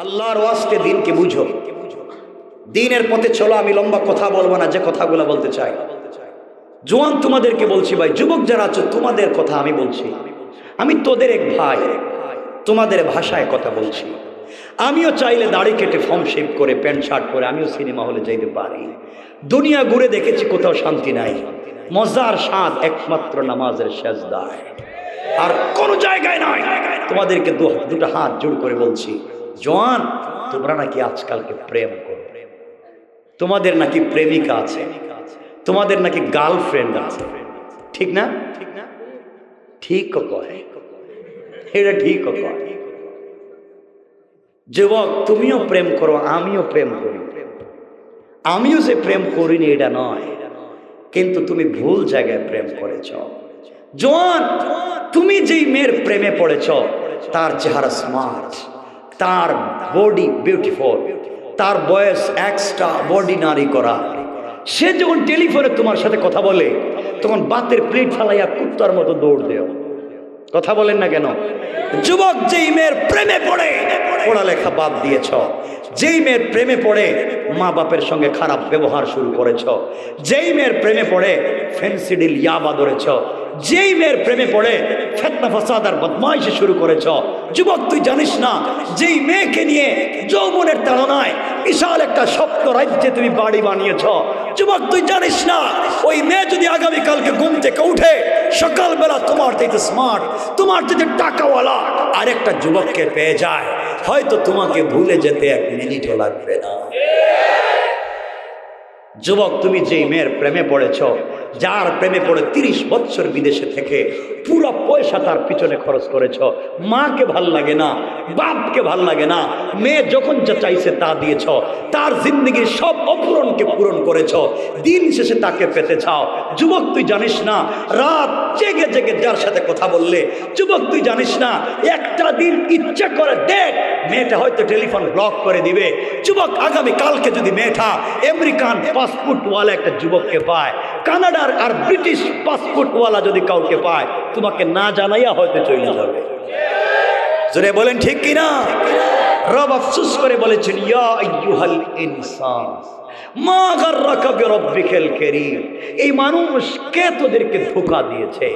আল্লাহর ওয়াস্তে দিনকে বুঝো, দিনের পথে চলো। আমি লম্বা কথা বলবো না, যে কথাগুলো বলতে চাই। জোয়ান তোমাদেরকে বলছি, ভাই যুবক যারা আছো তোমাদের কথা আমি বলছি। আমি তোদের এক ভাই, তোমাদের ভাষায় কথা বলছি। আমিও চাইলে দাড়ি কেটে ফর্ম শেভ করে প্যান্ট শার্ট পরে আমিও সিনেমা হলে যাইতে পারি। দুনিয়া ঘুরে দেখেছি কোথাও শান্তি নাই। মজার স্বাদ একমাত্র নামাজের সেজদায়, আর কোনো জায়গায় নাই। তোমাদেরকে দুটো হাত জোড় করে বলছি, জোয়ান তোমরা নাকি আজকালকে প্রেম করো, তোমাদের নাকি প্রেমিকা আছে, তোমাদের নাকি গার্লফ্রেন্ড আছে, ঠিক না? ঠিক কয়, এটা ঠিক কয়। যুবক তুমিও প্রেম করো, আমিও প্রেম করি। আমিও যে প্রেম করিনি এটা নয়, কিন্তু তুমি ভুল জায়গায় প্রেম করেছ। জোয়ান তুমি যেই মেয়ের প্রেমে পড়েছ, তার চেহারা স্মার্ট, তার বডি বিউটিফুল, তার বয়স এক্সট্রা অর্ডিনারি করা। সে যখন টেলিফোনে তোমার সাথে কথা বলে, তখন বাতের প্লেট ফালাইয়া কুত্তার মতো দৌড় দেও। কথা বলেন না কেন? যুবক যেই মেয়ের প্রেমে পড়ে পড়ালেখা বাদ দিয়েছ, যেই মেয়ের প্রেমে পড়ে মা বাপের সঙ্গে খারাপ ব্যবহার শুরু করেছ, যেই মেয়ের প্রেমে পড়ে ফেন্সিডিল ইয়াবা ধরেছ, যেই মেয়ের প্রেমে পড়ে ফিতনা ফাসাদ আর বদমাইশি শুরু করেছ, যুবক তুই জানিস না যেই মেয়েকে নিয়ে যৌবনের তাড়নায় বিশাল একটা স্বপ্ন রাজ্যে তুমি বাড়ি বানিয়েছ, যুবক তুই জানিস না ওই মেয়ে যদি আগামীকালকে ঘুম থেকে উঠে সকালবেলা তোমার চাইতে স্মার্ট, তোমার চাইতে টাকাওয়ালা আরেকটা যুবককে পেয়ে যায়, হয়তো তোমাকে ভুলে যেতে এক মিনিটও লাগবে না। যুবক তুমি যেই মেয়ের প্রেমে পড়েছ, যার প্রেমে পড়ে 30 বছর বিদেশে থেকে পুরো পয়সা তার পিছনে খরচ করেছ, মাকে ভাল লাগে না, বাপকে ভাল লাগে না, মেয়ে যখন যা চাইছে তা দিয়েছ, তার জিন্দগির সব অপূরণকে পূরণ করেছ, দিন শেষে তাকে পেতে চাও। যুবক তুই জানিস না রাত জেগে জেগে যার সাথে কথা বললে, যুবক তুই জানিস না একটা দিন ইচ্ছা করে দেখ মেয়েটা হয়তো টেলিফোন ব্লক করে দিবে। যুবক আগামী কালকে যদি মেয়েটা আমেরিকান পাসপোর্টওয়ালা একটা যুবককে পায়, কানাডার আর ব্রিটিশ পাসপোর্টওয়ালা যদি কাউকে পায়, তোমাকে না জানাইয়া হয়তো চলে যাবে। জোরে বলেন ঠিক কিনা? রব আফসোস করে বলেছেন, ইয়া আইয়ুহাল ইনসান মা গাররাকা বিরাব্বিকাল কারীম। এই মানুষ কে তোদেরকে ধোঁকা দিয়েছে,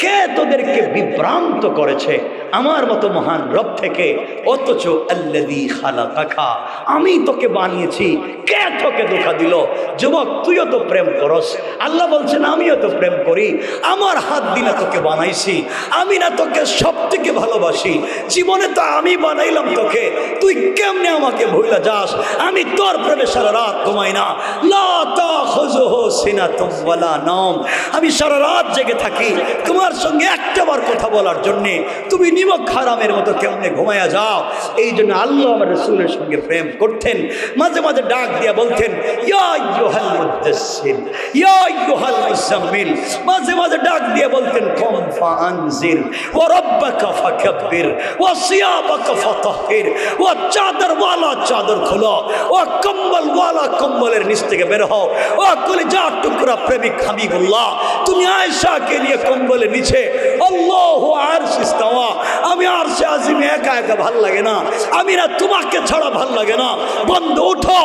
কে তোদেরকে বিভ্রান্ত করেছে আমার মতো মহান রব থেকে? অথচ আল্লাযী খালাকাকা, আমি তোকে বানিয়েছি, কে তোকে ধোঁকা দিল? যুবক তুইও তো প্রেম করস, আল্লাহ বলছেন আমিও তো প্রেম করি, আমার হাত দিনা তোকে বানাইছি, আমি না তোকে সব থেকে ভালোবাসি, জীবনে তো আমি বানাইলাম তোকে, তুই কেমনে আমাকে ভুলে যাস? আমি তোর প্রেমে সারা রাত ঘুমাই না, লা তাখুযুহু সিনাতুম ওয়ালা নাওম, আমি সারা রাত জেগে থাকি তোমার সঙ্গে একটাবার কথা বলার জন্য। তুমি নিমক হারামের মতো কেমনে ঘুমায়া যাও? এই জন্য আল্লাহ আমার রাসূলের সঙ্গে প্রেম করতেন, মাঝে মাঝে ডাক দিয়া বলতেন, ইয়া আইয়ুহাল মুদাসসির ইয়া আইয়ুহাল মুজাম্মিল, মাঝে মাঝে ডাক দিয়া বলতেন, কুম ফাআনজির ওয়া রাব্বাকা ফাকাব্বির ওয়া সিয়াবাকা ফাতাহহির, ওয়া চাদর ওয়ালা চাদর খোলো, ওয়া কম্বল ওয়ালা কম্বলের নিচ থেকে বের হও, ও কলিজা টুকরা প্রেমিক হাবিবুল্লাহ, তুমি আয়েশাকে নিয়ে কম্বলের নিচে, আল্লাহু আরশ ইস্তাওয়া, আমি আরশে আজিমে একা একা ভাল লাগে না, আমি না তোমাকে ছাড়া ভাল লাগে না, বন্ধু উঠো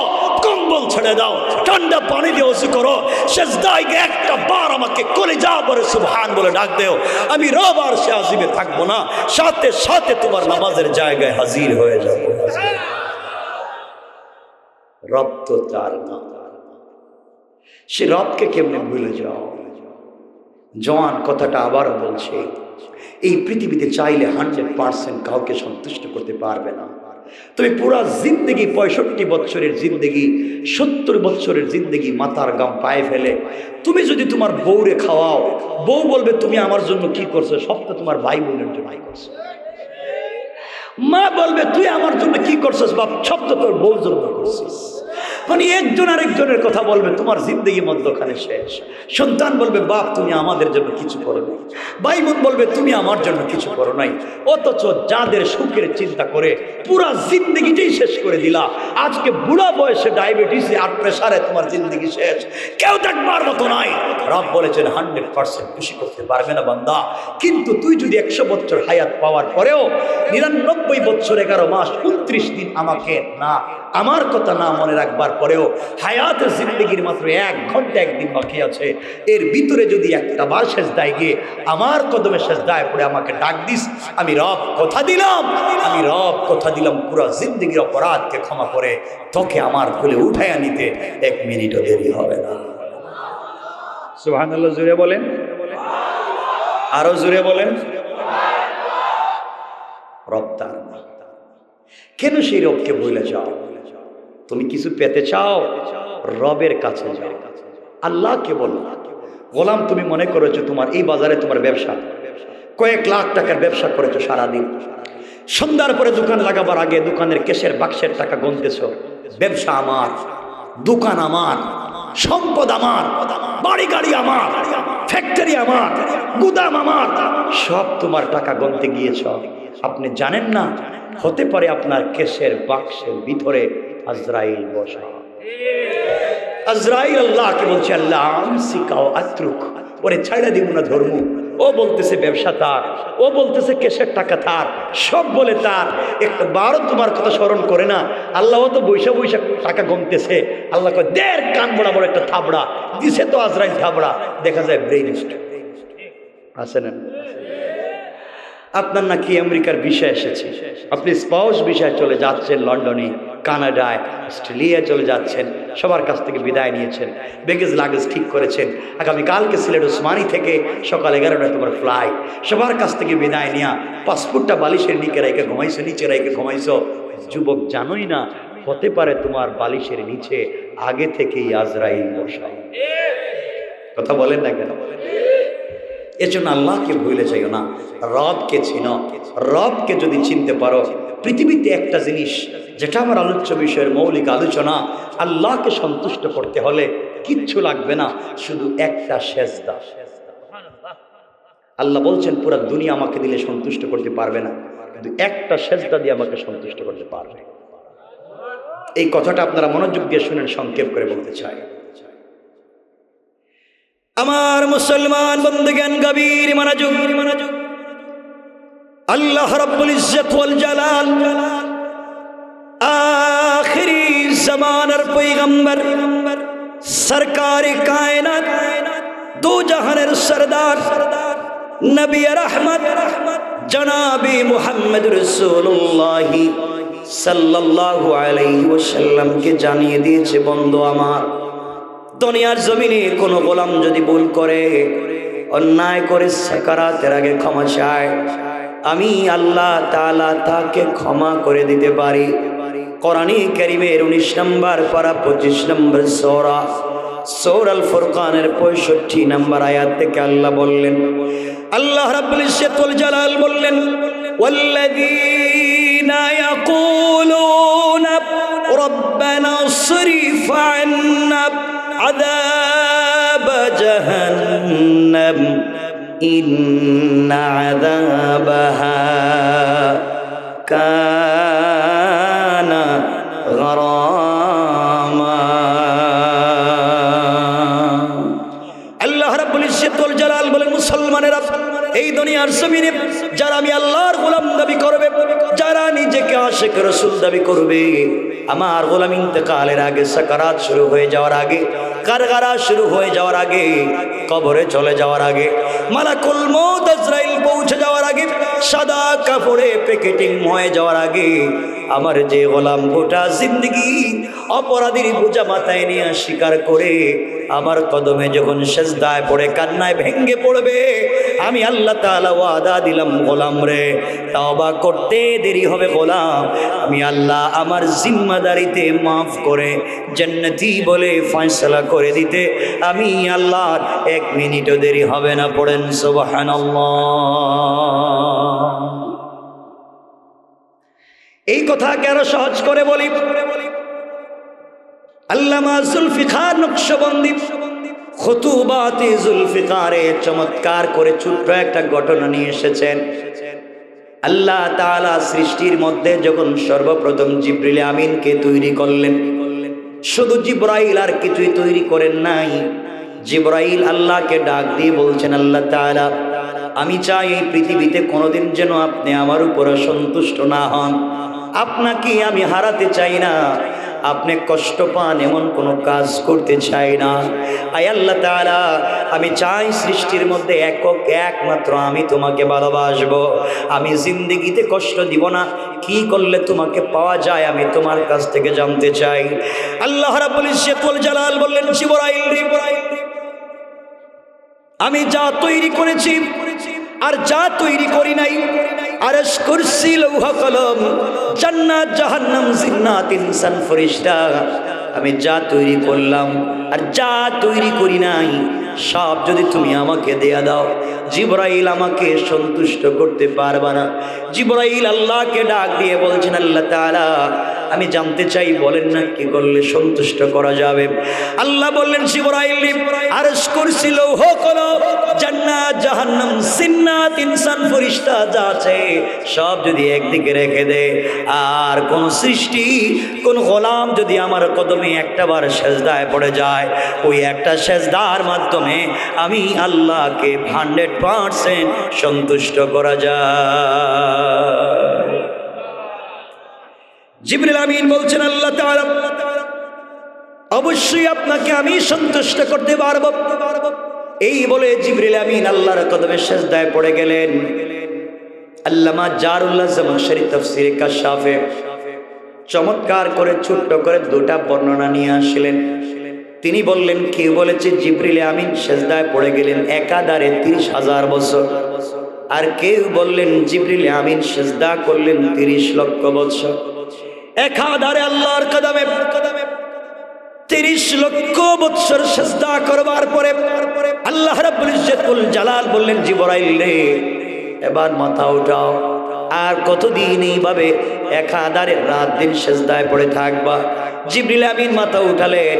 কম্বল ছেড়ে দাও, ঠান্ডা পানি দিয়ে ওযু করো, সিজদায় গিয়ে একটা বার আমাকে কলিজা ভরে সুবহান বলে ডাক দেও, আমি রব আরশে আজিমে থাকবো না, সাথে সাথে তোমার নামাজের জায়গায় হাজির হয়ে যাব। রব তো তার না, সে রবকে কেমনে ভুলে যাও? জওয়ান কথাটা আবার বলছে, এই পৃথিবীতে চাইলে 100% কাউকে সন্তুষ্ট করতে পারবে না। তুমি পুরা জিন্দগি 65 বছরের জিন্দগি, 70 বছরের জিন্দগি মাথার গাম পায়ে ফেলে তুমি যদি তোমার বউরে খাওয়াও, বউ বলবে তুমি আমার জন্য কি করছো? সব তো তোমার ভাই বোনের জন্যই করছো। মা বলবে তুই আমার জন্য কি করছিস বাপ? সব তো তোর বউর জন্য করছিস। মানে একজন আরেকজনের কথা বলবে, তোমার জিন্দগি মধ্যখানে শেষ। সন্তান বলবে, বাপ তুমি আমাদের জন্য কিছু করো নাই। ভাই বোন বলবে, তুমি আমার জন্য কিছু করো নাই। অথচ যাদের সুখের চিন্তা করে পুরা জিন্দগিটাই শেষ করে দিলা, আজকে বুড়া বয়সে ডায়াবেটিসে আর প্রেসারে তোমার জিন্দগি শেষ, কেউ দেখবার মতো নাই। রব বলেছেন 100% খুশি করতে পারবে না বান্দা, কিন্তু তুই যদি 100 বছর হায়াত পাওয়ার পরেও 99 বছর 11 মাস 29 দিন আমাকে না, আমার কথা না মনে রাখবার পরেও হায়াতের জিন্দগির মাত্র 1 ঘন্টা 1 দিন বাকি আছে, এর ভিতরে যদি একটা বার সেজদায় গিয়ে আমার কদমে সেজদায় পড়ে আমাকে ডাক দিস, আমি রব কথা দিলাম, আমি রব কথা দিলাম পুরো জিন্দগির অপরাধকে ক্ষমা করে তোকে আমার কোলে উঠাইয়া নিতে 1 মিনিটও দেরি হবে না। সুবহানাল্লাহ জোরে বলেন, আরো জোরে বলেন। রব তার কেন সেই রবকে ভুলে যাও? তুমি কিছু পেতে চাও, রবের কাছে যাও, আল্লাহকে বলো। গোলাম তুমি মনে করেছো তোমার এই বাজারে তোমার ব্যবসা, কয়েক লাখ টাকার ব্যবসা করেছো সারাদিন, সন্ধ্যার পরে দোকান লাগাবার আগে দোকানের কেশের বাক্সের টাকা গুনতেছো। ব্যবসা আমার, দোকান আমার, সম্পদ আমার, বাড়ি গাড়ি আমার, ফ্যাক্টরি আমার, গুদাম আমার, সব তোমার টাকা গুনতে গিয়েছ। আপনি জানেন না হতে পারে আপনার কেশের বাক্সের ভিতরে আজরাইল বসা। আজরাইল আল্লাহকে বলছে, আল্লাহ আমসিকাও আত্রুক, ওরে ছাইড়া দিব না ধর্ম। ও বলতেছে ব্যবসা তার, ও বলতেছে কেশের টাকা তার, সব বলে তার, একবারও তোমার কথা স্মরণ করে না। আল্লাহ তো বৈশা বৈশা টাকা গমতেছে। আল্লাহ কয়, দের কান বড় বড় একটা থাবড়া দিছে তো আজরাইল থাবড়া, দেখা যায় ব্রেইন স্ট্রোক আছে না। আপনার নাকি আমেরিকার ভিসা এসেছে, আপনি স্পাউস ভিসায় চলে যাচ্ছেন, লন্ডনে, কানাডায়, অস্ট্রেলিয়া চলে যাচ্ছেন, সবার কাছ থেকে বিদায় নিয়েছেন, ব্যাগেজ লাগেজ ঠিক করেছেন, আগামীকালকে সিলেট ওসমানী থেকে সকাল 11টায় তোমার ফ্লাইট, সবার কাছ থেকে বিদায় নেওয়া, পাসপোর্টটা বালিশের নিচে রেখে ঘুমাইছো, নিচে রেখে ঘুমাইছো। যুবক জানোই না হতে পারে তোমার বালিশের নিচে আগে থেকেই আজরাইল বসা। কথা বলেন না কেন? এজন্য আল্লাহকে ভুলে যাইও না, রবকে চিনো। রবকে যদি চিনতে পারো, পৃথিবীতে একটা জিনিস যেটা আমার আলোচ্য বিষয়ের মৌলিক আলোচনা, আল্লাহকে সন্তুষ্ট করতে হলে কিচ্ছু লাগবে না, শুধু একটা সেজদা। আল্লাহ বলছেন পুরা দুনিয়া আমাকে দিলে সন্তুষ্ট করতে পারবে না, কিন্তু একটা সেজদা দিয়ে আমাকে সন্তুষ্ট করতে পারবে। এই কথাটা আপনারা মনোযোগ দিয়ে শুনেন, সংক্ষেপ করে বলতে চাই। আমার মুসলমান বন্ধুগণ, গভীর মনোযোগ। আল্লাহ রাব্বুল ইজ্জত ওয়াল জালাল আখিরি জামানার পয়গম্বর সরকারে কায়নাত, দু জাহানের সরদার নবী রহমত জনাবে মুহাম্মদ রাসূলুল্লাহ সাল্লাল্লাহু আলাইহি ওয়াসাল্লামকে জানিয়ে দিয়েছে, বন্ধু আমার, দুনিয়ার জমিনে কোনো গোলাম যদি ভুল করে, অন্যায় করে সাকারাতের আগে ক্ষমা চায়, আমি আল্লাহ তাআলা তাকে ক্ষমা করে দিতে পারি। কোরআনে কারীমের 19 নম্বর পারা 25 নম্বর সূরা আল ফুরকানের 65 নম্বর আয়াত থেকে আল্লাহ বললেন, আল্লাহ রাব্বুল ইজ্জত ওয়াল জালাল বললেন, ওয়াল্লাযীনা ইয়াকুলুনা রাব্বানা ইসরিফ আন্না আযাব জাহান্নাম ইন্না আযাবাহা কানা গারামা। আল্লাহ রাব্বুল ইজ্জত ওয়াল জালাল বলেন, মুসলমানেরা, এই দুনিয়ার জমিনে যারা আমি আল্লাহর গোলাম দাবি করবে, যারা নিজেকে আশিক রাসূল দাবি করবে, আমার গোলাম ইন্তেকালের আগে, সাকারাত শুরু হয়ে যাওয়ার আগে, কারাগারা শুরু হয়ে যাওয়ার আগে, কবরে চলে যাওয়ার আগে, মালাকুল মউত আজরাইল পৌঁছে যাওয়ার আগে, সাদা কাপড়ে প্যাকেটিং হয়ে যাওয়ার আগে, আমার যে গোলাম গোটা জিন্দগি অপরাধীর বোঝা মাথায় নিয়ে স্বীকার করে আমার কদমে যখন সেজদায় পড়ে কান্নায় ভেঙ্গে পড়বে, আমি আল্লাহ তাআলা ওয়াদা দিলাম, গোলাম রে, তওবা করতে দেরি হবে গোলাম, আমি আল্লাহ আমার জিম্মাদারিতে মাফ করে জান্নাতি বলে ফয়সালা করে দিতে আমি আল্লাহর 1 মিনিটও দেরি হবে না। পড়েন সুবহানাল্লাহ। এই কথা কেন সহজ করে বলি? আল্লামা জুলফিকার নকশবন্দি খুতুবাতে জুলফিকারে চমৎকার করে ছোট্ট একটা ঘটনা নিয়ে এসেছেন। আল্লাহ তাআলা সৃষ্টির মধ্যে যখন সর্বপ্রথম জিবরিল আমিনকে তৈরি করলেন, শুধু জিবরাইল আর কিছুই তৈরি করেন নাই। জিবরাইল আল্লাহকে ডাক দিয়ে বলছেন, আল্লাহ তাআলা, আমি চাই এই পৃথিবীতে কোনোদিন যেন আপনি আমার উপরে সন্তুষ্ট না হন। আপনাকে আমি হারাতে চাই না, আপনি কষ্ট পান এমন কোনো কাজ করতে চাই না। আয় আল্লাহ তাআলা, আমি চাই সৃষ্টির মধ্যে একমাত্র আমি তোমাকে ভালোবাসবো। আমি জিন্দেগিতে কষ্ট দিব না। কি করলে তোমাকে পাওয়া যায় আমি তোমার কাছ থেকে জানতে চাই। আল্লাহ রাব্বুল ইজ্জতুল জালাল বললেন, জিবরাইল, আমি যা তৈরি করেছি আর যা তৈরি করি নাই, আরশ, কুরসি, লৌহ কলম, জান্নাত, জাহান্নাম, জিন্নাত, ইনসান, ফেরেশতা, আমি যা তৈরি করলাম আর যা তৈরি করি নাই সব যদি তুমি আমাকে দেয়া দাও, জিবরাইল আমাকে সন্তুষ্ট করতে পারবা না। জিবরাইল আল্লাহকে ডাক দিয়ে বলছেন, আল্লাহ তাআলা, আমি জানতে চাই, বলেন না কি করলে সন্তুষ্ট করা যাবে। আল্লাহ বললেন, জিবরাইল, আরশ, কুরসি, লৌহ কলম, জান্নাত, জাহান্নাম, জিন্নাত, ইনসান, ফেরেশতা যা আছে সব যদি একদিকে রেখে দে, আর কোন সৃষ্টি, কোন গোলাম যদি আমার কদমে একটাবার সেজদায় পড়ে যায়, ওই একটা সেজদার মাধ্যমে আমি আল্লাহকে 100% সন্তুষ্ট করা যায়। জিবরিল আমিন বলছেন, আল্লাহ তাআলা, অবশ্যই আপনাকে আমি সন্তুষ্ট করতে পারবো। এই বলে জিবরিল আমিন আল্লাহর কদমে সেজদায় পড়ে গেলেন। আল্লামা জারুল্লাহ জামাখশরী তাফসীরে কাশাফে চমৎকার করে ছোট্ট করে দুটা বর্ণনা নিয়ে আসলেন। তিনি বললেন, কেউ বলেছে জিবরিল আমিন সেজদায় পড়ে গেলেন একাধারে 30,000 বছর, আর কেউ বললেন জিবরিল আমিন সেজদা করলেন 30 লক্ষ বছর। একাধারে আল্লাহর কদমে 30 লক্ষ বছর সেজদা করবার পরে আল্লাহ রাব্বুল ইজ্জতুল জালাল বললেন, জিবরাইল রে, এবার মাথা উঠাও, আর কতদিন এইভাবে একাধারে রাত দিন সেজদায় পড়ে থাকবা? জিবরিল আমিন মাথা উঠালেন,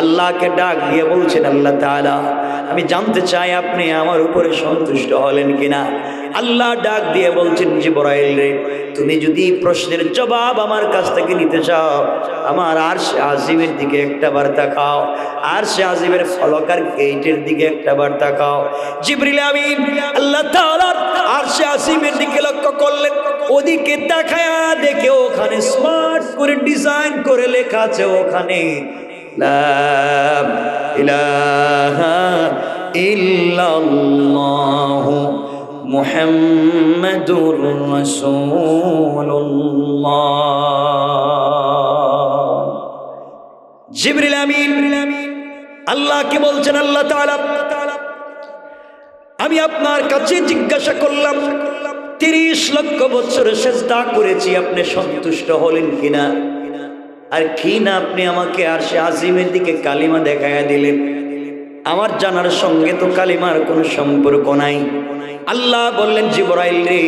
আল্লাহকে ডাক দিয়ে বলছেন, আল্লাহ তাআলা, আমি জানতে চাই আপনি আমার উপরে সন্তুষ্ট হলেন কিনা। আল্লাহ ডাক দিয়ে বলছেন, জিবরাইল রে, তুমি যদি প্রশ্নের জবাব আমার কাছ থেকে নিতে চাও, আমার আরশে আজিমের দিকে একটাবার তাকাও, আরশে আজিমের ফলকার গেটের দিকে একটাবার তাকাও। জিবরিল আমিন আল্লাহ তাআলার আরশে আজিমের দিকে লক্ষ্য করলেন, ওদিকে তাকায়া দেখে ওখানে স্মার্ট করে ডিজাইন করে লেখা আছে, ওখানে লা ইলাহা ইল্লাল্লাহু মুহাম্মাদুর রাসূলুল্লাহ। জিবরিল আমিন আল্লাহকে বলছেন, আল্লাহ তাআলা, আমি আপনার কাছে জিজ্ঞাসা করলাম, 30 লক্ষ বছর সেজদা করেছি, আপনি সন্তুষ্ট হলেন কিনা? আর কি না আপনি আমাকে আরশে আজিমের দিকে কালিমা দেখায়া দিলেন। আমার জানার সঙ্গে তো কালিমার কোনো সম্পর্ক নাই। আল্লাহ বললেন, জিবরাইল রে,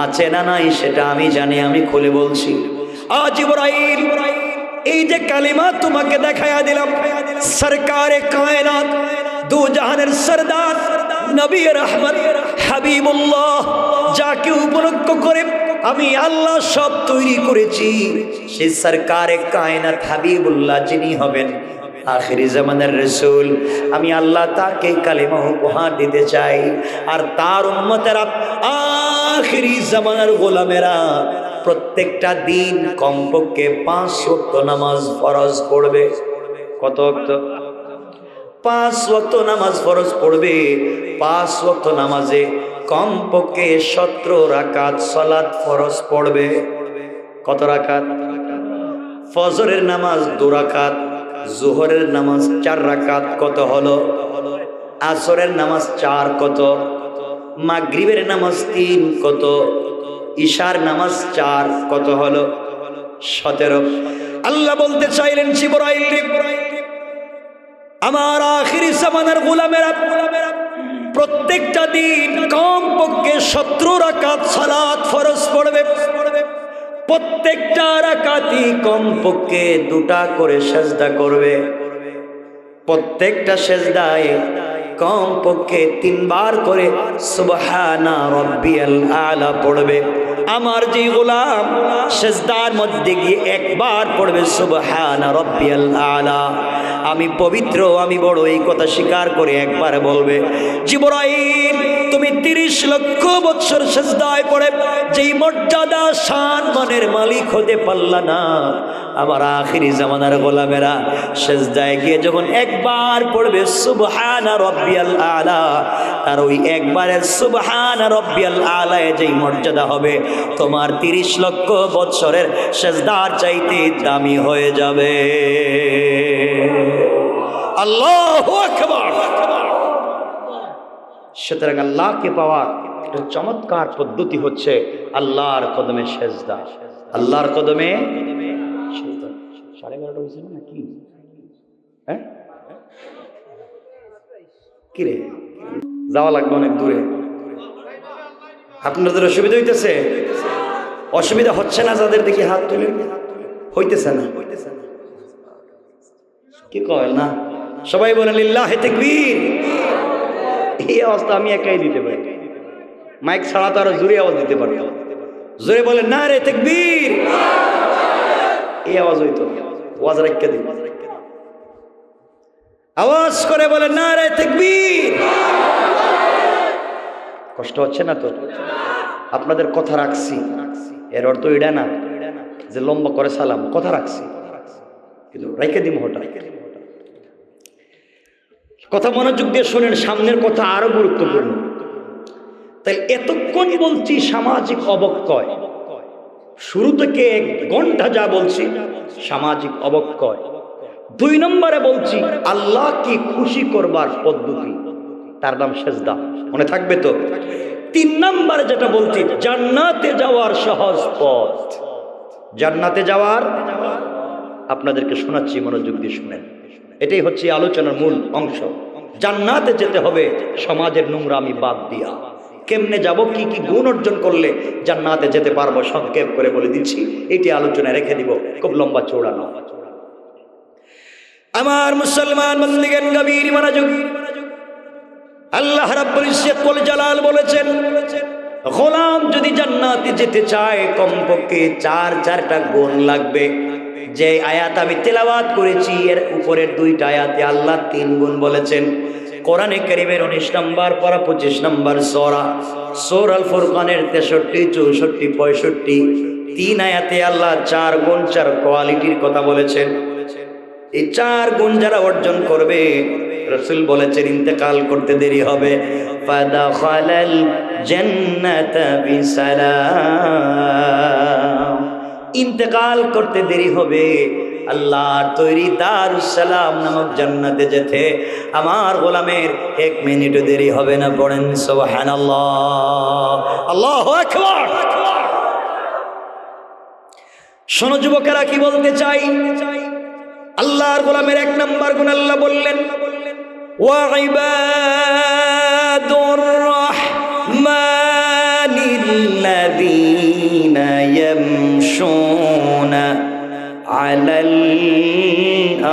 আছে না নাই সেটা আমি জানি, আমি খুলে বলছি। জিবরাইল, এই যে কালিমা তোমাকে দেখায়া দিলাম, সরকারে কায়নাত, দু জাহানের সরদার, নবী রহমত, হাবিবুল্লাহ, যাকে উপলক্ষ করে আমি আল্লাহ সব তৈরি করেছি, সেই সরকারে কায়নাত হাবিবুল্লাহ যিনি হবেন আখিরি জামানের রাসূল, আমি আল্লাহ তাকে কালেমা উপহার দিতে চাই। আর তার উম্মতেরা, আখিরি জামানার গোলামেরা প্রত্যেকটা দিন কমপক্ষে 5 ওয়াক্ত নামাজ ফরজ পড়বে। কত ওয়াক্ত? 5 ওয়াক্ত নামাজ ফরজ পড়বে। 5 ওয়াক্ত নামাজে কমপক্ষে 17 রাকাত সালাত ফরজ পড়বে। কত রাকাত? ফজরের নামাজ 2 রাকাত, জোহরের নামাজ 4 রাকাত, কত হলো? আসরের নামাজ 4, কত? মাগরিবের নামাজ 3, কত? ইশার নামাজ 4, কত হলো? 17। আল্লাহ বলতে চাইলেন, জিবরাইল, আমার আখিরি জামানার গোলামেরা প্রত্যেকটা দিন কমপক্ষে 17 রাকাত সালাত ফরজ পড়বে। প্রত্যেকটা রাকাতই কমপক্ষে 2টা করে সেজদা করবে, প্রত্যেকটা সেজদায় কমপক্ষে 3 বার করে সুবহানা রাব্বিয়াল আলা পড়বে। আমার যে গোলাম সেজদার মধ্যে গিয়ে একবার পড়বে সুবহানা রাব্বিয়াল আলা, আমি পবিত্র, আমি বড়, এই কথা স্বীকার করে একবার বলবে, জিবরাইল তুমি 30 লক্ষ বৎসর সেজদায় পড়ে যেই মর্যাদা শান মানের মালিক হতে পারলা না, আমার আখিরি জামানার গোলামেরা সেজদায় গিয়ে যখন একবার পড়বে সুবহানা রাব্বিয়াল আলা, তার ওই একবারের সুবহানা রাব্বিয়াল আলায় যেই মর্যাদা হবে তোমার 30 লক্ষ বৎসরের সেজদার চাইতে দামি হয়ে যাবে। আল্লাহু আকবার। সুতরাং আল্লাহকে পাওয়ার একটা চমৎকার পদ্ধতি হচ্ছে আল্লাহর কদমে সেজদা, আল্লাহর কদমে সেজদা। 11:30 হয়েছে না কি? হ্যাঁ কি রে, যাওয়া লাগবে অনেক দূরে। আপনাদের অসুবিধা হইতেছে? অসুবিধা হচ্ছে না যাদের দেখি হাত তুলে? হইতেছে না? কি কয় না? সবাই বলেন লিল্লাহি তাকবীর। এই অবস্থা আমি একাই দিতে পারি, মাইক ছাড়া তো আরো জোরে আওয়াজ দিতে পারতাম। জোরে বলেন নারে তাকবীর। এই আওয়াজ হইতো, আওয়াজ রাখতে দিন, আওয়াজ করে বলেন নারে তাকবীর। কষ্ট হচ্ছে না তো? আপনাদের কথা রাখছি, এর অর্থ এটা না যে লম্বা করে সালাম, কথা রাখছি কিন্তু রেখে দিম হঠাৎ। কথা মনোযোগ দিয়ে শোনেন, সামনের কথা আরো গুরুত্বপূর্ণ। তাই এতক্ষণ বলছি সামাজিক অবক্ষয়, শুরু থেকে 1 ঘন্টা যা বলছি সামাজিক অবক্ষয়। 2 নম্বরে বলছি আল্লাহকে খুশি করবার পদ্ধতি, তার নাম সেজদা, মনে থাকবে তো? 3 নম্বরে যেটা বলছি জান্নাতে যাওয়ার সহজ পথ, জান্নাতে যাওয়ার, আপনাদেরকে শোনাচ্ছি, মনোযোগ দিয়ে শুনেন। এটাই হচ্ছে আলোচনার মূল অংশ। জান্নাতে যেতে হবে সমাজের নোংরামি বাদ দিয়া। কেমনে যাব, কি কি গুণ অর্জন করলে জান্নাতে যেতে পারবো, সংক্ষেপ করে বলে দিচ্ছি, এটি আলোচনায় রেখে দিব, খুব লম্বা চৌড়া না। আমার মুসলমান বন্দিগণ গভীর মনোযোগ। আল্লাহ রাব্বুল ইজ্জত ওয়াল জালাল বলেছেন, গোলাম যদি জান্নাতে যেতে চায় কমপক্ষে 4টা গুণ লাগবে। যে আয়াত আমি তেলাওয়াত করেছি এর উপরের 2টা আয়াতে আল্লাহ 3 গুণ বলেছেন। কোরআনে কারীমের 19 নম্বর পারা 25 নম্বর সূরা আল ফুরকানের 63, 64, 65 3 আয়াতে আল্লাহ 4 গুণ, 4 কোয়ালিটির কথা বলেছেন। এই 4 গুণ যারা অর্জন করবে, রাসূল বলেছেন ইন্তেকাল করতে দেরি হবে, ফাদাখালাল জান্নাতা বিসালাম, ইন্তেকাল করতে দেরি হবে আল্লাহর তৈরি দারুস সালাম নামক জান্নাতে যেতে আমার গোলামের 1 মিনিটও দেরি হবে না। পড়েন সুবহানাল্লাহ, আল্লাহু আকবার। শোনো যুবকেরা, কি বলতে চাই, আল্লাহর গোলামের 1 নম্বর গুণ আল্লাহ বললেন, ওয়া ইবাদুর রাহমানিল্লাযীনা ইয়ামশুনা আলাল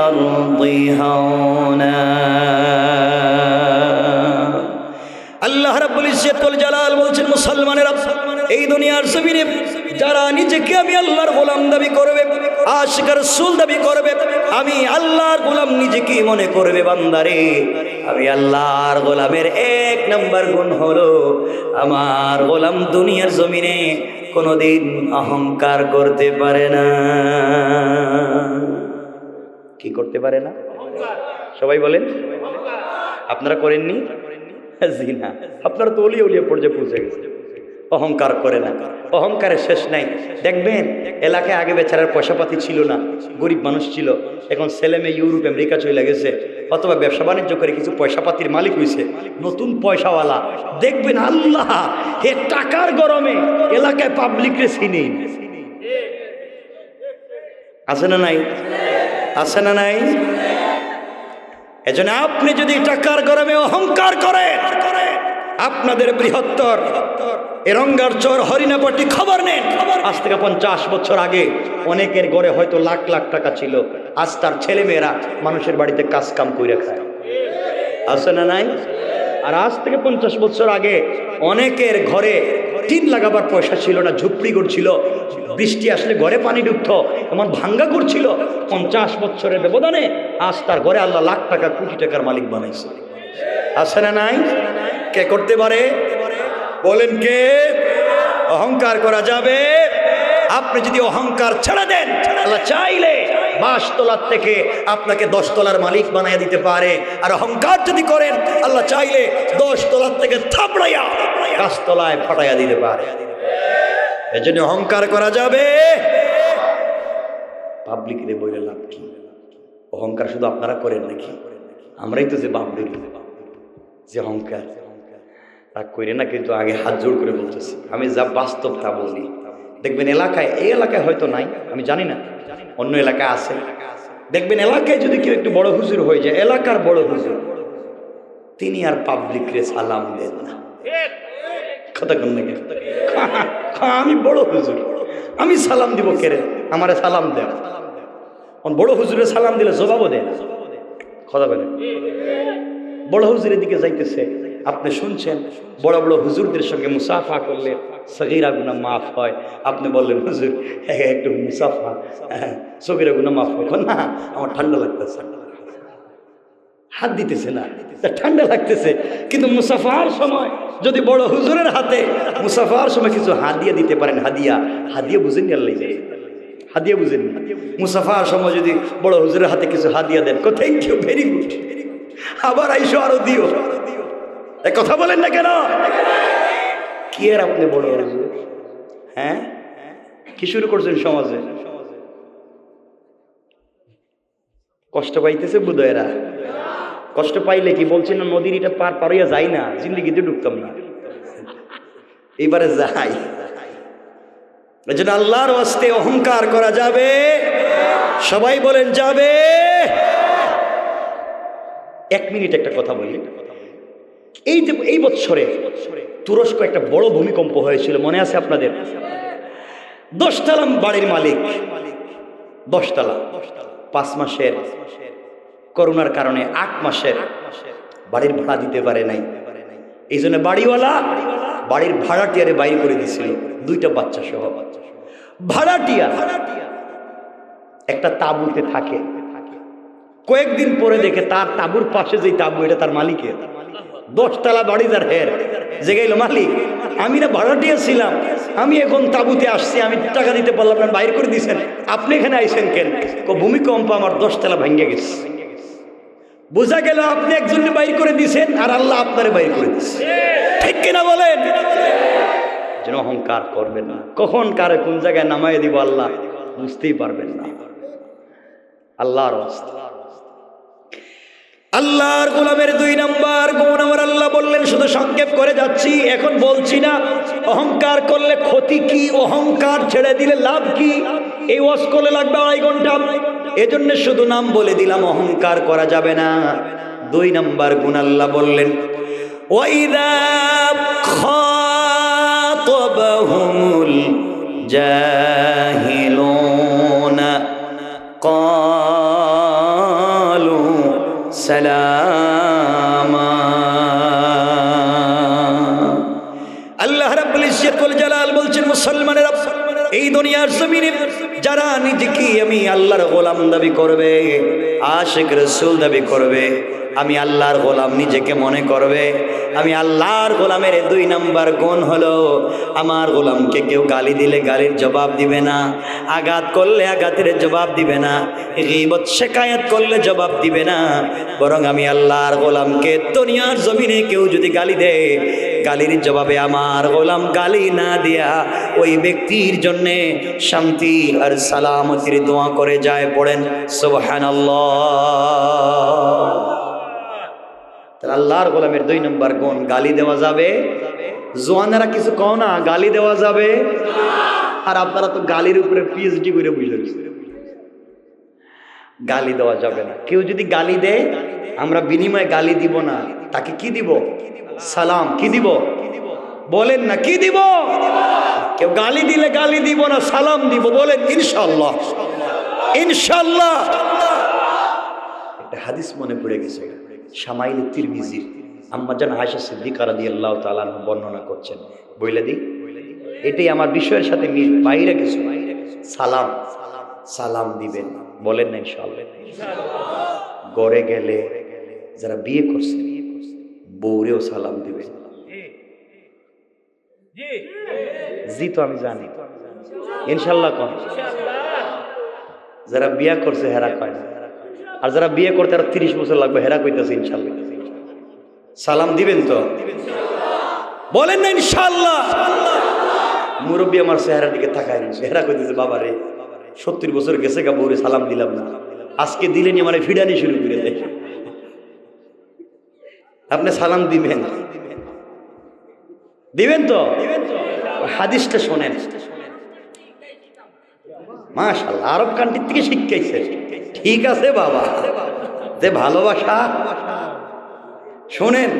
আরদি হাওনা। আল্লাহ রাব্বুল ইজ্জত ওয়াল জালাল বলছেন, মুসলমানেরা এই দুনিয়ার জমিনে যারা নিজেকে আমি আল্লাহর গোলাম দাবি করবে, আশিক রাসূল দাবি করবে, আমি আল্লাহর গোলাম নিজেকে মনে করবে, বান্দারে আমি আল্লাহর গোলামের 1 নম্বর গুণ হলো আমার গোলাম দুনিয়ার জমিনে কোনোদিন অহংকার করতে পারে না। কি করতে পারে না? সবাই বলেন, আপনারা করেননি? জি না, আপনারা তো ওলিয়া ওলিয়া পর্যায়ে পৌঁছে গেছে। অহংকার করে না, অহংকারের শেষ নাই। দেখবেন এলাকায় আগে বেচারার পয়সাপাতি ছিল না, গরিব মানুষ ছিল, এখন ছেলে মেয়ে ইউরোপ আমেরিকা চলে গেছে, অথবা ব্যবসা বাণিজ্য করে কিছু পয়সাপাতির মালিক হয়েছে, নতুন পয়সাওয়ালা। দেখবেন আল্লাহ হে টাকার গরমে এলাকায় পাবলিকরে চিনি। আছে না নাই? আছে না নাই? এজন্য আপনি যদি টাকার গরমে অহংকার করেন, আপনাদের বৃহত্তর এরঙ্গার চর হরিণাপট্টি খবর নেন। আজ থেকে 50 বছর আগে অনেকের ঘরে হয়তো লাখ লাখ টাকা ছিল, আজ তার ছেলেমেয়েরা মানুষের বাড়িতে কাজ কাম করে খায়, আছে না নাই? আর আজ থেকে 50 বছর আগে অনেকের ঘরে টিন লাগাবার পয়সা ছিল না, ঝুপড়ি করছিল, বৃষ্টি আসলে ঘরে পানি ঢুকতো, এমন ভাঙ্গা করছিল। 50 বছরের ব্যবধানে আজ তার ঘরে আল্লাহ লাখ টাকা কোটি টাকার মালিক বানাইছে, আছে না নাই? কে করতে পারে বলেন? কে? অহংকার করা যাবে? আপনি যদি অহংকার ছেড়ে দেন, আল্লাহ চাইলে 5 তলার থেকে আপনাকে 10 তলার মালিক বানাইয়া দিতে পারে। আর অহংকার যদি করেন, আল্লাহ চাইলে 10 তলার থেকে থাপড়াইয়া 5 তলায় ফাটাইয়া দিতে পারে। এজন্য অহংকার করা যাবে? পাবলিকরে বলে লাভ কি? অহংকার শুধু আপনারা করেন নাকি? আমরাই তো যে বাপ ধরি যে অহংকার রাগ করে না, কিন্তু আগে হাত জোড় করে বলতেছি, আমি যা বাস্তব তা বলি। দেখবেন এলাকায়, এই এলাকায় হয়তো নাই, আমি জানি না, অন্য এলাকায় আছে। দেখবেন এলাকায় যদি কেউ একটু বড় হুজুর হয়ে যায়, এলাকার বড় হুজুর, তিনি আর পাবলিকরে সালাম দেন না। কথা কোন নাকি? আমি বড় হুজুর, আমি সালাম দিব কেরে? আমারে সালাম দেন। বড় হুজুরে সালাম দিলে জবাবও দেন। কথা বলেন, বড় হুজুরের দিকে যাইতেছে, আপনি শুনছেন বড় বড় হুজুরদের সঙ্গে মুসাফা করলে সগীরা গুনাহ মাফ হয়। আপনি বললেন হুজুর একটু মুসাফা, সগীরা গুনাহ মাফ হয় না? আমার ঠান্ডা লাগতেছে, হাত দিতেছে না, ঠান্ডা লাগতেছে। কিন্তু মুসাফার সময় যদি বড় হুজুরের হাতে মুসাফার সময় কিছু হাদিয়া দিতে পারেন, হাদিয়া, হাদিয়া বুঝেন আল্লাহ, হাদিয়া বুঝেন? মুসাফার সময় যদি বড় হুজুরের হাতে কিছু হাদিয়া দেন, থ্যাংক ইউ, ভেরি গুড, আবার আইসো আরো দিও, কথা বলেন না কেন? কি আর আপনি বড় হুজুর? হ্যাঁ, কি শুরু করছেন সমাজে? কষ্ট পাইতেছে বুধেরা, কষ্ট পাইলে কি বলছেন না নদীর এটা পার পারিয়া যাই না, জিন্দিগিতে ঢুকতাম না, এবারে যাই। এজন্য আল্লাহর ওয়াস্তে অহংকার করা যাবে? সবাই বলেন যাবে? 1 মিনিট একটা কথা বলি। এই বছরে তুরস্ক একটা বড় ভূমিকম্প হয়েছিল, মনে আছে আপনাদের? 10 তলা বাড়ির মালিক, 10 তলা, 5 মাসের করোনার কারণে 8 মাসের বাড়ির ভাড়া দিতে পারে নাই। এই জন্য বাড়িওয়ালা বাড়ির ভাড়াটিয়ারে বাইর করে দিয়েছিল, 2টা বাচ্চা সহ। ভাড়াটিয়া একটা তাঁবুতে থাকে, কয়েকদিন পরে দেখে তার তাঁবুর পাশে যে তাঁবু, এটা তার মালিকের। 10 তলা বাড়ি তার হের, যে গেল মালিক, আমি না ভাড়াটিয়া ছিলাম, আমি এখন তাঁবুতে আসছি, আমি টাকা দিতে পারলাম না, বাইর করে দিয়েছেন, আপনি এখানে আইসেন কেন? ভূমিকম্প আমার 10 তলা ভেঙে গেছে। বোঝা গেল আপনি একজনকে বাইর করে দিয়েছেন আর আল্লাহ আপনারে বাইর করে দিয়েছে, ঠিক কিনা বলেন? যেন অহংকার করবেন না, কখন কারে কোন জায়গায় নামাই দিব আল্লাহ বুঝতেই পারবেন না। আল্লাহর রাস্তা, আল্লাহর গোলামের 2 নাম্বার গুণ আমার আল্লাহ বললেন, শুধু সংক্ষেপ করে যাচ্ছি, এখন বলছি না অহংকার করলে ক্ষতি কি, অহংকার ছেড়ে দিলে লাভ কি। এই ওয়াজ করলে লাগবে 2.5 ঘন্টা, এজন্য শুধু নাম বলে দিলাম, অহংকার করা যাবে না। 2 নাম্বার গুণ আল্লাহ বললেন, ওয়াইদা খাতাবাহুমুল জাহিলুনা ক্বালু সালামা। আল্লাহ রাব্বুল ইজ্জত ওয়াল জালাল বলছেন, মুসলমানেরা, এই দুনিয়ার জমিনে যারা নিজেকে আমি আল্লাহর গোলাম দাবি করবে, আশিক রাসূল দাবি করবে, আমি আল্লাহর গোলাম নিজেকে মনে করবে, আমি আল্লাহর গোলামের 2 নাম্বার গুণ হলো, আমার গোলামকে কেউ গালি দিলে গালির জবাব দিবে না, আঘাত করলে আঘাতের জবাব দিবে না, গীবত শিকায়াত করলে জবাব দিবে না, বরং আমি আল্লাহর গোলামকে দুনিয়ার জমিনে কেউ যদি গালি দেয়, গালির জবাবে আমার গোলাম গালি না দিয়া ওই ব্যক্তির জন্যে শান্তি আর সালামতির দোয়া করে যায়। পড়েন সুবহানাল্লাহ। আল্লাহর গোলামের 2 নম্বর গুণ, গালি দেওয়া যাবে? জোয়ানেরা কিছু কও না, গালি দেওয়া যাবে? আর আপনারা তো গালির উপরে পিএইচডি করে বুঝলেন, গালি দেওয়া যাবে না। কেউ যদি গালি দেয়, আমরা বিনিময়ে গালি দিব না, তাকে কি দিব? সালাম। কি দিব? বলেন না কি দিব? কেউ গালি দিলে গালি দিব না, সালাম দিব। বলেন ইনশাআল্লাহ। ইনশাআল্লাহ। একটা হাদিস মনে পড়ে গেছে, শামাইল তিরমিজির আম্মা জান আয়েশা সিদ্দিকা রাদিয়াল্লাহু তাআলা বর্ণনা করছেন। বইলা দিই, এটাই আমার বিষয়ের সাথে মিল, বাইরে কিছু। সালাম, সালাম দিবেন। বলেন না ইনশাআল্লাহ। ঘরে গেলে যারা বিয়ে করছে বউরেও সালাম দিবেন। জি তো আমি জানি, ইনশাআল্লাহ কোন যারা বিয়ে করছে হেরা কয় না, আর যারা বিয়ে করতে আর 30 বছর লাগবে হেরা কইতাছে ইনশাআল্লাহ। সালাম দিবেন তো? বলেন না ইনশাআল্লাহ। মুরব্বী আমার চেহারার দিকে তাকায় না, চেহারা কইতেছে বাবা রে 70 বছর গেছে গা, বউরে সালাম দিলাম না, আজকে দিলেনি আমার ফিডানি শুরু করে দেয়। আপনি সালাম দিবেন, দিবেন তো? হাদিসটা শোনেন, মাশাআল্লাহ আরব কান্ট্রি থেকে শিখাইছে। ঠিক আছে বাবা, যে ভালোবাসা। শোনেন,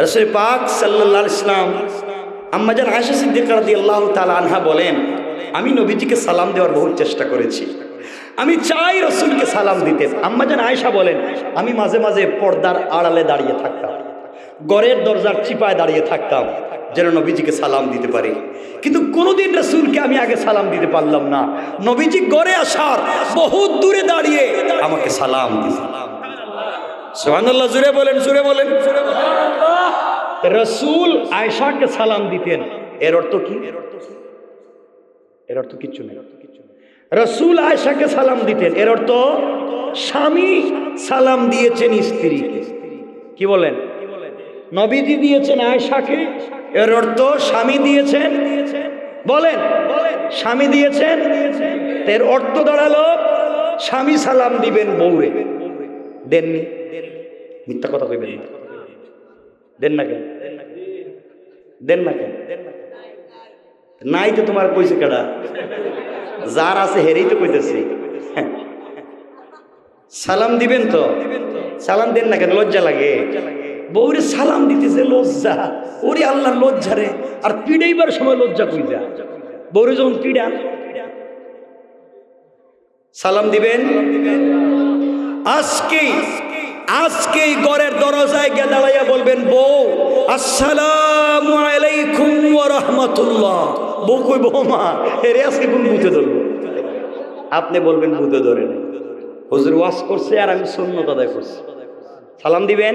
রাসূল পাক সাল্লাল্লাহু আলাইহি ওয়াসাল্লাম আম্মা জান আয়েশা সিদ্দিকা রাদিয়াল্লাহু তাআলা আনহা বলেন, আমি নবীজিকে সালাম দেওয়ার বহু চেষ্টা করেছি, আমি চাই রাসূলকে সালাম দিতে। আম্মা জান আয়েশা বলেন, আমি মাঝে মাঝে পর্দার আড়ালে দাঁড়িয়ে থাকতাম, ঘরের দরজার চিপায় দাঁড়িয়ে থাকতাম যেন নবীজিকে সালাম দিতে পারি, কিন্তু কোনোদিন রাসূলকে আমি আগে সালাম দিতে পারলাম না। নবীজি ঘরে আসার বহুত দূরে দাঁড়িয়ে আমাকে সালাম দিলেন। সুবহানাল্লাহ, জোরে বলেন, জোরে বলেন। রাসূল আয়েশাকে সালাম দিতেন, এর অর্থ কি? এর অর্থ কিচ্ছু নেই। রাসূল আয়েশাকে সালাম দিতেন, এর অর্থ স্বামী সালাম দিয়েছেন স্ত্রীকে। কি বলেন? নবীজি দিয়েছেন আয়েশাকে, এর অর্থ স্বামী দিয়েছেন। বলেন, স্বামী দিয়েছেন, এর অর্থ দাঁড়ালো স্বামী সালাম দিবেন বউরে। দেননি? মিথ্যা কথা কইবেন না। দেন না কেন? দেন না কেন? নাই তো তোমার কইছে কেডা? যার আছে হেরেই তো কইতেছি। সালাম দিবেন তো? সালাম দেন না কেন? লজ্জা লাগে? বউরে সালাম দিতেছে লজ্জা। ওরে আল্লাহর লজ্জা রে। আর পিড়াইবার সময় লজ্জা কই যা? বউরে যখন পিড়ান সালাম দিবেন। আজকেই ঘরের দরজায় গিয়ে দাঁড়াইয়া বলবেন, বউ আসসালামু আলাইকুম ওয়া রাহমাতুল্লাহ। বউ কই, বৌমা এরে আজকে কোন ভূতে ধরবো? আপনি বলবেন ভূতে ধরে না, হুজুর ওয়াজ করছে আর আমি সুন্নাত আদায় করছি। সালাম দিবেন।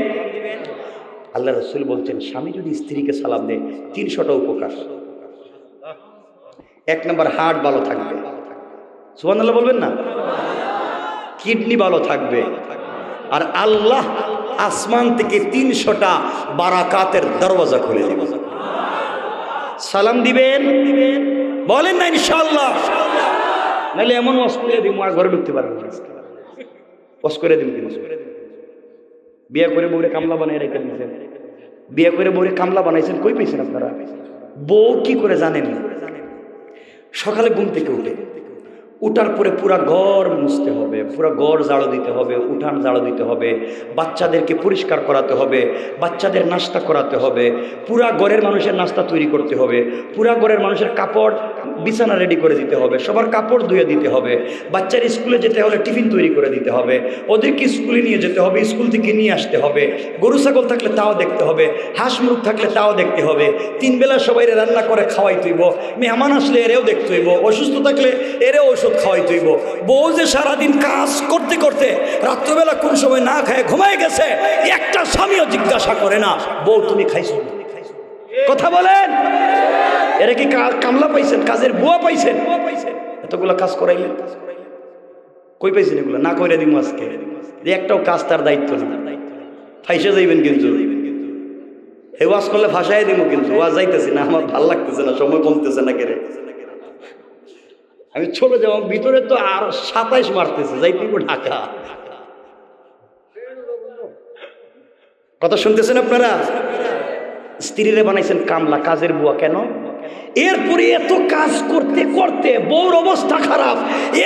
আল্লাহ রাসূল বলছেন, স্বামী যদি স্ত্রীকে সালাম দেয় 300টা উপকার। 1 নম্বর, হার্ট ভালো থাকবে। সুবহানাল্লাহ বলবেন না? কিডনি ভালো থাকবে। আর আল্লাহ আসমান থেকে 300টা বারাকাতের দরওয়াজা খুলে দিবে। সালাম দিবেন। বলেন না ইনশাআল্লাহ। নাহলে এমন ওয়াজ করে দিব আর ঘরে ঢুকতে পারবেন না। ওয়াজ করে দিব কিন্তু। বিয়ে করে বউরে কামলা বানাই রেখে দিয়েছেন। বিয়ে করে বউরে কামলা বানাইছেন, কই পেয়েছেন আপনারা? বউ কি করে জানেন? সকালে ঘুম থেকে উঠার পরে পুরা ঘর মুছতে হবে, পুরা ঘর ঝাড়ু দিতে হবে, উঠান ঝাড়ু দিতে হবে, বাচ্চাদেরকে পরিষ্কার করাতে হবে, বাচ্চাদের নাস্তা করাতে হবে, পুরা ঘরের মানুষের নাস্তা তৈরি করতে হবে, পুরা ঘরের মানুষের কাপড় বিছানা রেডি করে দিতে হবে, সবার কাপড় ধুয়ে দিতে হবে, বাচ্চার স্কুলে যেতে হলে টিফিন তৈরি করে দিতে হবে, ওদেরকে স্কুলে নিয়ে যেতে হবে, স্কুল থেকে নিয়ে আসতে হবে, গরু ছাগল থাকলে তাও দেখতে হবে, হাঁস মুরগ থাকলে তাও দেখতে হবে, 3 বেলা সবাই রান্না করে খাওয়াই তুইব, মেহমান আসলে এরেও দেখতে হইব, অসুস্থ থাকলে এরেও ওষুধ খাওয়াই তুইব। বউ যে সারাদিন কাজ করতে করতে রাত্রবেলা কোন সময় না খায় ঘুমায় গেছে, একটা স্বামীও জিজ্ঞাসা করে না বউ তুমি খাইছো? কথা বলেন। এরা কি কামলা পাইছেন? কাজের বুয়া পাইছেন? এতগুলা কাজ করাইলেন, কই পাইছেন এগুলো? না কইরা দিমু আজকে। একটাও কাজ তার দায়িত্ব না, ফাইসে যাইবেন কিন্তু। হে ওয়াজ করলে ভাষায় দিব কিন্তু, ওয়াজ যাইতেছি না, আমার ভাল লাগতেছে না, সময় কমতেছে না। কেরে আমি চলে যাবো, ভিতরে তো আর 27 মারতেছে, যাইতে ঢাকা। কথা শুনতেছেন আপনারা? স্ত্রীরে বানাইছেন কামলা, কাজের বুয়া। কেন? এরপরে এত কাজ করতে করতে বউর অবস্থা খারাপ,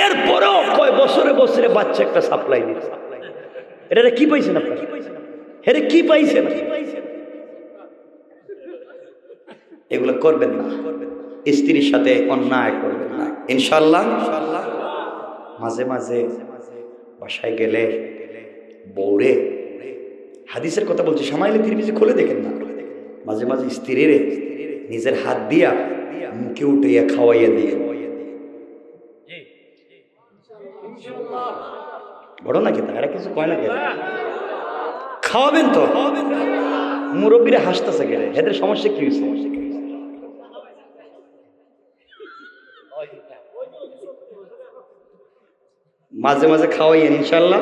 এরপরেও কয় বছরে বছরে বাচ্চা একটা সাপ্লাই দিচ্ছে। এটা কি পাইছেন আপনারা? এটা কি পাইছেন? এগুলো করবেন না, স্ত্রীর সাথে অন্যায় করবেন না ইনশাআল্লাহ। মাঝে মাঝে বাসায় গেলে বউরে, হাদিসের কথা বলছি, সামাইলে তিরমিজি খুলে দেখেন না, মাঝে মাঝে স্ত্রীরে নিজের হাত দিয়া মুখে উঠাইয়া খাওয়াইয়া দিয়ে, বড় নাকি তারা কিছু কয় না, খাওয়াবেন তো। মুরব্বীরা হাসতেছে গেলে, এদের সমস্যা কি হয়েছে? মাঝে মাঝে খাওয়াইয়েন ইনশাল্লাহ।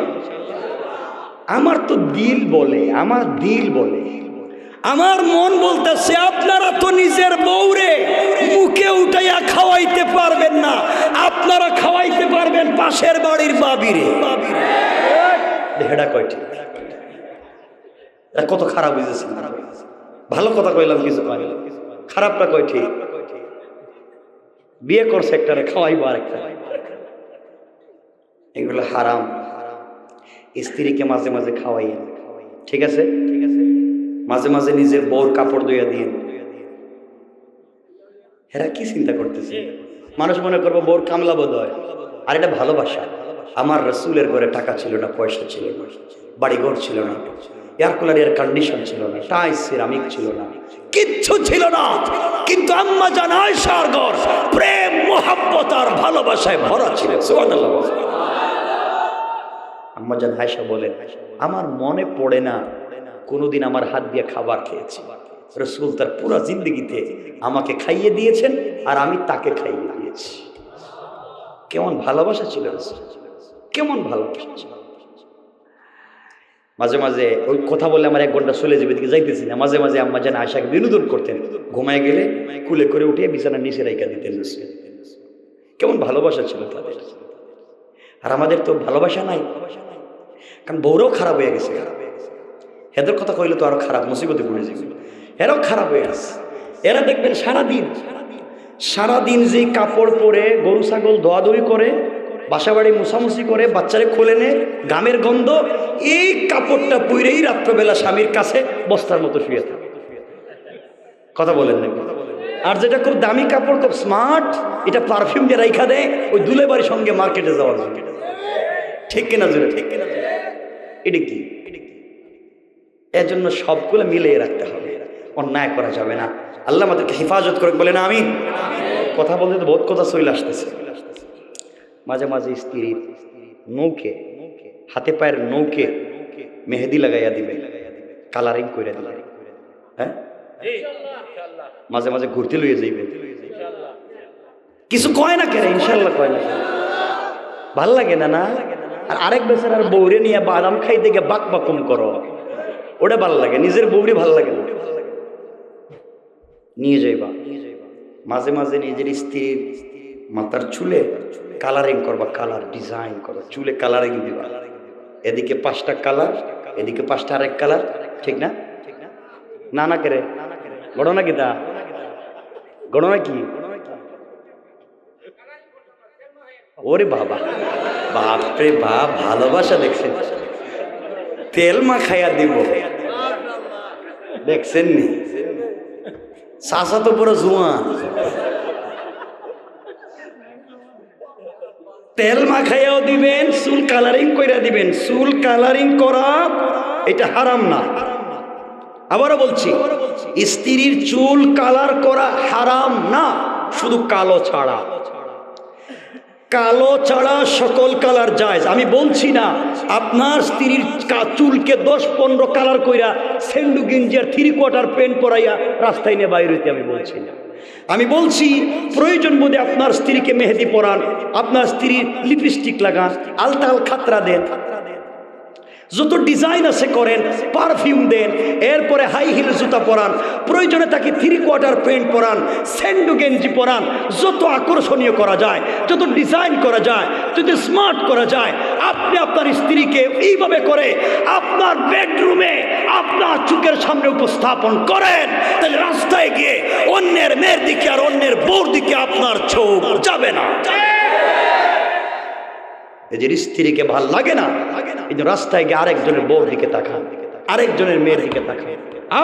আমার তো দিল বলে, আমার দিল বলে, আমার মন বলতেছে আপনারা তো নিজের বউরে মুখে উঠাইয়া খাওয়াইতে পারবেন না, আপনারা খাওয়াইতে পারবেন পাশের বাড়ির বাবিরে। হেডা কয়টি কত খারাপ বুঝেছে, ভালো কথা কইলাম কিছু কয়, খারাপটা কয়টি? বিয়ে করছে একটারে খাওয়াইবো আরেকটা, এগুলো হারাম। স্ত্রীকে মাঝে মাঝে খাওয়াইয়েন, ঠিক আছে? মাঝে মাঝে নিজের বউর কাপড় ধুইয়া দিয়ে। এরা কি চিন্তা করতেছে? মানুষ মনে করবো বউর কামলা বোধ হয়, আর এটা ভালোবাসা। আমার রাসূলের ঘরে টাকা ছিল না, পয়সা ছিল না, বাড়িঘর ছিল না, এয়ার কুলার এর কন্ডিশন ছিল না, টাইলস সিরামিক ছিল না, কিচ্ছু ছিল না, কিন্তু আম্মা জান আয়েশার ঘর প্রেম মোহাব্বত আর ভালোবাসায় ভরা ছিল। সুবহানাল্লাহ। আম্মা জান আয়েশা বলেন, আমার মনে পড়ে না কোনোদিন আমার হাত দিয়ে খাবার খেয়েছি। রাসূল তার পুরো জিন্দগিতে আমাকে খাইয়ে দিয়েছেন আর আমি তাকে খাইয়ে দিয়েছি। কেমন ভালোবাসা ছিল, কেমন ভালোবাসা ছিল। মাঝে মাঝে ওই কথা বলে আমার 1 ঘন্টা চলে যাবে, দিকে যাইতেছি না। মাঝে মাঝে আম্মা জান আয়েশাকে বিনোদন করতেন, ঘুমায় গেলে কুলে করে উঠিয়ে বিছানার নিচে রাইখা দিতেন। কেমন ভালোবাসা ছিল তাদের। আর আমাদের তো ভালোবাসা নাই, কারণ বউরাও খারাপ হয়ে গেছে। এদের কথা কইলে তো আরো খারাপ, মুসিবতে পড়ে যাবে। এরাও খারাপ হয়ে গেছে। এরা দেখবেন সারাদিন যে কাপড় পরে গরু ছাগল ধোয়াধুয়ি করে, বাসা বাড়ি মুছামুছি করে, বাচ্চারে খুলে নেয়, গামের গন্ধ, এই কাপড়টা পরেই রাত্রবেলা স্বামীর কাছে বস্তার মতো শুয়ে থাকে। কথা বলেন না? আর যেটা খুব দামি কাপড়, খুব স্মার্ট, এটা পারফিউম দিয়ে রাইখা দেয় ওই দুলে বাড়ির সঙ্গে মার্কেটে যাওয়ার জন্য। ঠিক কিনা জোরে? ঠিক কিনা? এটা কি? এর জন্য সবগুলো মিলিয়ে রাখতে হবে, অন্যায় করা যাবে না। আল্লাহ আমাদেরকে হেফাজত করে, বলেন আমিন। কথা বলতে তো বহুত কথা চলে আসতেছে। মাঝে মাঝে স্ত্রীর নৌকে, হাতে পায়ের নৌকে মেহেদি লাগাইয়া দিবে, কালারিং করে দিবে। হ্যাঁ, মাঝে মাঝে ঘুরতে লইয়ে যাইবে। কিছু কয় না কেন? ইনশাল্লাহ কয় না। ভাল লাগে না? না। আর আরেক বেচারার বউরে নিয়ে বাদাম খাইতে গিয়ে বাক বাকুম করো, ওটা ভাল লাগে। নিজের বউরে ভাল লাগে না, নিয়ে যাইবা। মাঝে মাঝে নিজের স্ত্রীর মাথার চুলে কালারিং করবা, কালার ডিজাইন করো, চুলে কালারিং দিবা। এদিকে 5টা কালার, এদিকে 5টা আরেক কালার, ঠিক না? না না করে ঘটনা কি? তা ঘটনা কি? ওরে বাবা, বাপরে বাপ, ভালোবাসা দেখছেন? তেল মাখাইয়া দিব, দেখছেন নি? চাচা তো পুরো জুয়ান, তেল মাখাইয়াও দিবেন, চুল কালারিং কইরা দিবেন। চুল কালারিং করা এটা হারাম না। আবারও বলছি, স্ত্রীর চুল কালার করা হারাম না, শুধু কালো ছাড়া। কালো ছাড়া সকল কালার জায়েজ। আমি বলছি না আপনার স্ত্রীর চুলকে 10-15 কালার কইরা সেন্ডু গেঞ্জি আর 3/4 প্যান্ট পরাইয়া রাস্তায় নিয়ে বাইরে হইতে আমি বলছি না। আমি বলছি প্রয়োজন বোধে আপনার স্ত্রীকে মেহেদি পরান, আপনার স্ত্রীর লিপস্টিক লাগান, আলতা আল খাতরা দেন, যত ডিজাইন আছে করেন, পারফিউম দেন, এরপরে হাই হিল জুতা পরান, প্রয়োজনে তাকে 3/4 প্যান্ট পরান, স্যান্ডো গেঞ্জি পরান, যত আকর্ষণীয় করা যায়, যত ডিজাইন করা যায়, যত স্মার্ট করা যায়, আপনি আপনার স্ত্রীকে এইভাবে করে আপনার বেডরুমে আপনার চোখের সামনে উপস্থাপন করেন, তাহলে রাস্তায় গিয়ে অন্যের মেয়ের দিকে আর অন্যের বউর দিকে আপনার চোখ যাবে না। এদের স্ত্রীকে ভাল লাগে না, এই যে রাস্তায় গিয়ে আরেকজনের বউর দিকে তাকান, আরেকজনের মেয়ের দিকে তাকান।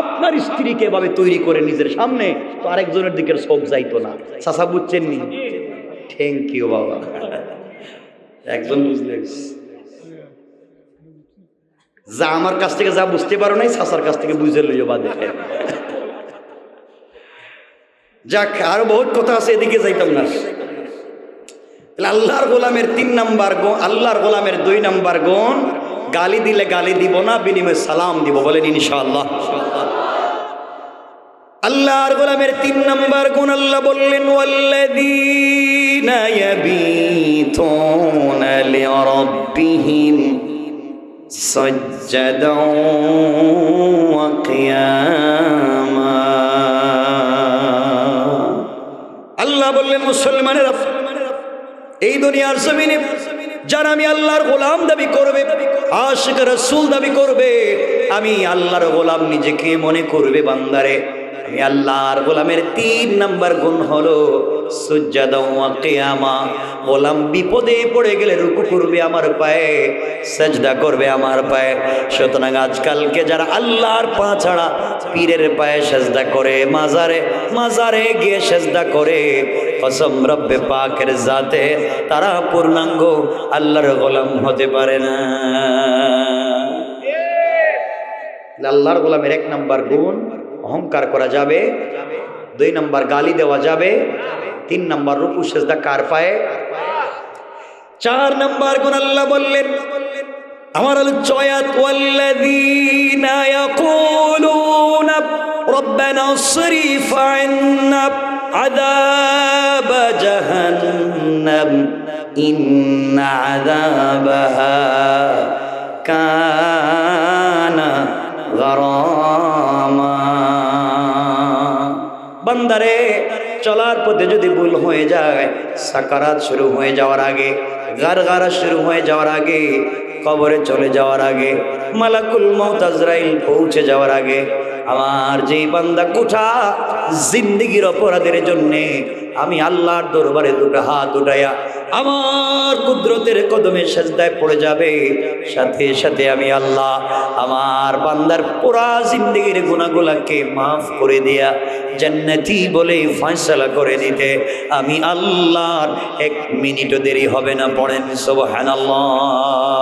আপনার স্ত্রীকে এভাবে তৈরি করে নিজের সামনে, তো আরেকজনের দিকে চোখ যাইতো না। চাচা বুঝছেন নি? থ্যাংক ইউ বাবা, একজন বুঝলেন। যা আমার কাছ থেকে যা বুঝতে পারো নাই, চাচার কাছ থেকে বুঝে লইও বা দেখে। যাক, আরো বহুত কথা আছে, এদিকে যাইতাম না। আল্লাহর গোলামের 3 নাম্বার গুণ, আল্লাহর গোলামের 2 নাম্বার গুণ, গালি দিলে গালি দিব না, বিনিময়ে সালাম দিব। বলেন ইনশাআল্লাহ। আল্লাহর গোলামের 3 নাম্বার গুণ আল্লাহ বললেন, ওয়াল্লাযীনা ইয়াবীতুনা লিরাব্বিহিম সাজ্জাদান ওয়া কিয়ামা। আল্লাহ বললেন, মুসলমানেরা, এই দুনিয়ার জমিনে যারা আমি আল্লাহর গোলাম দাবি করবে, আশিক রাসূল দাবি করবে, আমি আল্লাহর গোলাম নিজেকে মনে করবে, বান্দারে আমি আল্লাহর গোলামের 3 নাম্বার গুণ হলো সুজদা ওয়া কিয়ামা। গোলাম বিপদে পড়ে গেলে রুকু করবে আমার পায়ে, সেজদা করবে আমার পায়ে। সুতরাং আজকালকে যারা আল্লাহর পা ছাড়া পীরের পায়ে সেজদা করে, মাজারে গিয়ে সেজদা করে, কসম রব্বে পাকের জাতে তারা পূর্ণাঙ্গ আল্লাহর গোলাম হতে পারে না। আল্লাহর গোলামের 1 নাম্বার গুণ অহংকার করা যাবে, 2 নাম্বার গালি দেওয়া যাবে, 3 নাম্বার রুকু সেজদা কার পায়ে? 4 নাম্বার গুণ আল্লাহ বললেন, আমার আলোচ্য আয়াত, ওয়াল্লাযীনা ইয়াকুলুনা রব্বানা ইসরিফ আন্না আযাব জাহান্নাম ইন্না আযাবাহা কানা গারামা। বান্দারে, চলার পথে যদি ভুল হয়ে যায়, সাকারাত শুরু হয়ে যাওয়ার আগে, গারগারা শুরু হয়ে যাওয়ার আগে, কবরে চলে যাওয়ার আগে, মালাকুল মউত আজরাইল পৌঁছে যাওয়ার আগে, আমার যেই বান্দা গোটা জিন্দেগির অপরাধের জন্যে আমি আল্লাহর দরবারে 2 হাত উঠাইয়া আমার কুদরতের কদমে সেজদায় পড়ে যাবে, সাথে সাথে আমি আল্লাহ আমার বান্দার পুরা জিন্দেগির গুনাহগুলোকে মাফ করে দিয়া জান্নাতি বলে ফয়সালা করে দিতে আমি আল্লাহর 1 মিনিটও দেরি হবে না। পড়েন সুবহানাল্লাহ।